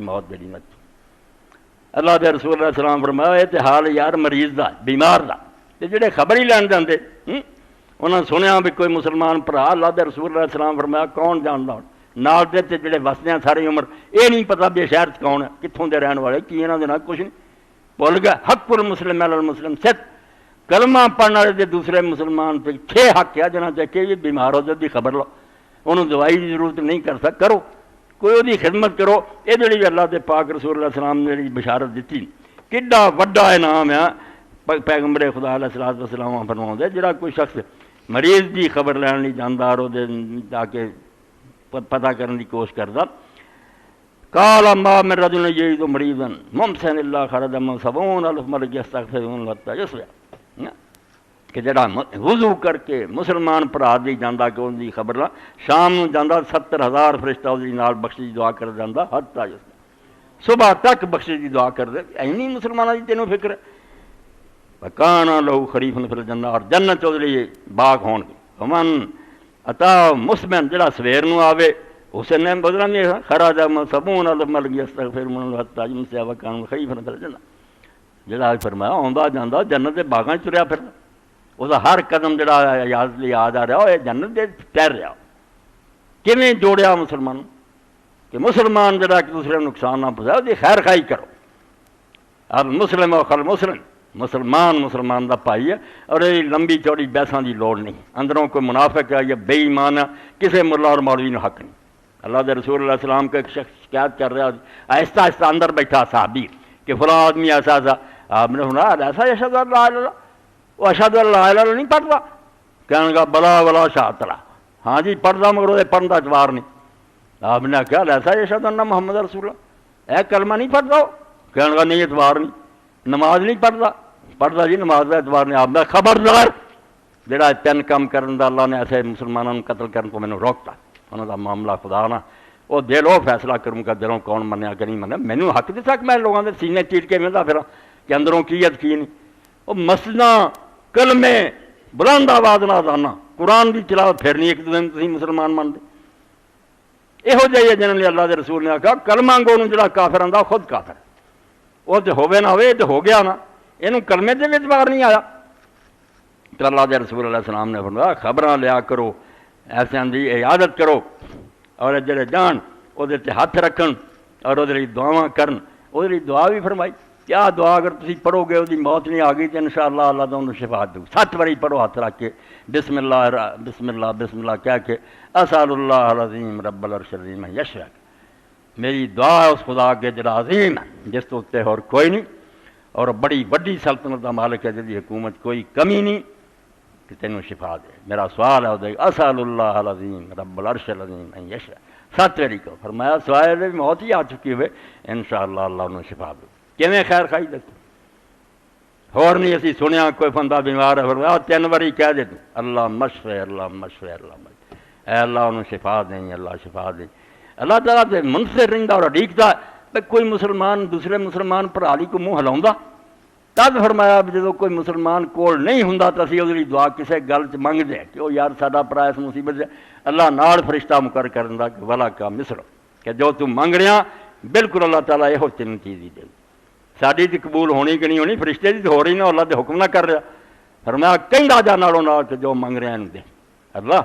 موت جڑی نہ اللہ دے رسول علیہ السلام فرمایا یہ تے حال یار مریض دا بیمار دا تے جڑے خبر ہی لین جاندے انہاں سنیا بھی کوئی مسلمان بھرا اللہ دے رسول علیہ السلام فرمایا کون جاندا نال دے تے جڑے وسدے ہیں ساری عمر یہ نہیں پتہ بھی شہر کون ہے کتھوں دے رہن والے کی انہاں دے نال کچھ نہیں بھول گیا حق المسلم علی المسلم ست کلمہ پڑھنے والے دوسرے مسلمان پہ 6 حق ہے جنہاں تے کہ بیمار ہو جائے خبر لو انہوں دوائی کی ضرورت نہیں کر سک کرو کوئی وہی خدمت کرو یہ جڑی اللہ دے پاک رسول اللہ السلام نے جڑی بشارت دیتی کڈا وڈا انعام ہے پیغمبر خدا علیہ الصلوۃ والسلام فرماؤں دے جڑا کوئی شخص مریض دی خبر لین نہیں جاندا اور دے جا کے پتہ کرنے کی کوشش کردا قال ما من رجل یجد مریضا ممسن الا خرج من 70,000 ملک یستغفرون حتی یصبح کہ جڑا وضو کر کے مسلمان بھرا دی جاندا کہ ان دی خبر لا شام نو جاندا 70,000 فرشتہ اس نال بخشش دی دعا کر جاندا حتی یصبح صبح تک بخشش دی دعا کر دے اینی مسلماناں دی تینوں فکر ہے وکانا لہو خریف فی الجنہ اور جنت اس لیے باغ ہون گے ومن اتا مسلم جڑا سویر نو آوے اس نے بدلا نہیں خراج سبون مل گیا استغفر من حتی یمسی وکانا خریف فی الجنہ جڑا فرمایا آندا جاندا جنت دے باغاں چریا پھر اس کا ہر قدم جڑا یاد آ رہا وہ جنت دے تیر رہا کیویں جوڑیا مسلمان کہ مسلمان جڑا ایک دوسرے کو نقصان نہ پہنچائے وہ خیر خائی کرو اب مسلم و خل مسلم مسلمان دا پائی ہے اور یہ لمبی چوڑی بحثاں دی لوڑ نہیں اندروں کوئی منافق ہے یا بے ایمان ہے کسی ملا اور مولوی نے حق نہیں اللہ دے رسول اللہ السلام کا ایک شخص شکایت کر رہا آہستہ آہستہ اندر بیٹھا صحابی کہ فلاں آدمی ایسا ایسا آپ نے سنا ایسا اشہد اللہ الہ الا اللہ وہ اشہد اللہ الہ الا اللہ نہیں پڑھتا کہنے گا بلا بلا شاطرہ ہاں جی پڑھتا مگر وہ پڑھن کا اعتبار نہیں آپ نے کہا ایسا اشہد اللہ محمد رسول اللہ اے کلمہ نہیں پڑھتا ہو کہنے گا نہیں اعتبار نہیں نماز نہیں پڑھتا جی نماز کا اعتبار نہیں آپ نے خبردار جڑا 3 کام کرن دا اللہ نے ایسے مسلمانوں کو قتل کرنے کو میں نے روکتا انہوں کا معاملہ خدا نہ وہ دل وہ فیصلہ کروں گا دلوں کون منیا کہ نہیں منیا مینوں حق دے تک میں لوگوں کے سینے چیر کے ملتا پھر کہ اندروں کی کی نہیں وہ مسجداں کلمے بلند آواز نہ آنا قرآن کی تلاوت پھر نہیں ایک دن تھی مسلمان منتے یہو جہی ہے جنہوں نے اللہ کے رسول نے آخا کلمہ گو جڑا کافر آتا خود کافر وہ تو ہوے نہ ہوئے تو ہو گیا نا یہ کلمے کے اعتبار نہیں آیا تو اللہ کے رسول علیہ السلام نے فرمایا خبراں لیا کرو ایسے دی عیادت کرو اور جڑے جان وہ ہاتھ رکھن اور وہ دعاواں کرن وہ دعا بھی فرمائی کیا دعا اگر تسی پڑھو گے وہ موت نہیں آ گئی تو انشاءاللہ اللہ تو انہوں شفا دوں 7 باری پڑھو ہاتھ رکھ کے بسم اللہ بسم اللہ بسم اللہ کہہ کے اسأل اللہ العظیم رب العرش العظیم یشفع میری دعا ہے اس خدا کے جڑا عظیم ہے جس تو اتنے اور کوئی نہیں اور بڑی وڈی سلطنت کا مالک ہے جی حکومت کوئی کمی نہیں کہ تینوں شفا دے میرا سوال ہے وہ اسأل اللہ العظیم رب العرش العظیم یشفع 7 باری کو فرمایا سوائے بھی موت ہی آ چکی ہوئے انشاءاللہ اللہ انہوں شفا دے کیویں خیر خائی دسو اور نہیں اسی سنیا کوئی بندہ بیمار ہے فرمایا 3 باری کہہ دے تو اللہ مشفع اللہ مشفع اللہ مشفع اے اللہ انہوں شفا دیں اللہ شفا دیں اللہ تعالیٰ سے منصر رہتا اور اڈیکتا کوئی مسلمان دوسرے مسلمان پر علی کو منہ ہلاؤں تب فرمایا جب کوئی مسلمان کول نہیں ہوں تو اسی وہ دعا کسی گل چ منگتے کہ وہ یار ساڈا پرا اس مصیبت سے اللہ نال فرشتہ مقرر کر دیندا کہ ولا کا مصر کہ جو تم منگ رہا بالکل اللہ تعالیٰ یہ 3 چیز ہی دے ساری تو قبول ہونی کہ نہیں ہونی فرشتے کی تو ہو رہی نہ اللہ کے حکم نہ کر رہا فرمایا کہیں جا نالوں نال کہ جو منگ رہے ہیں دے اللہ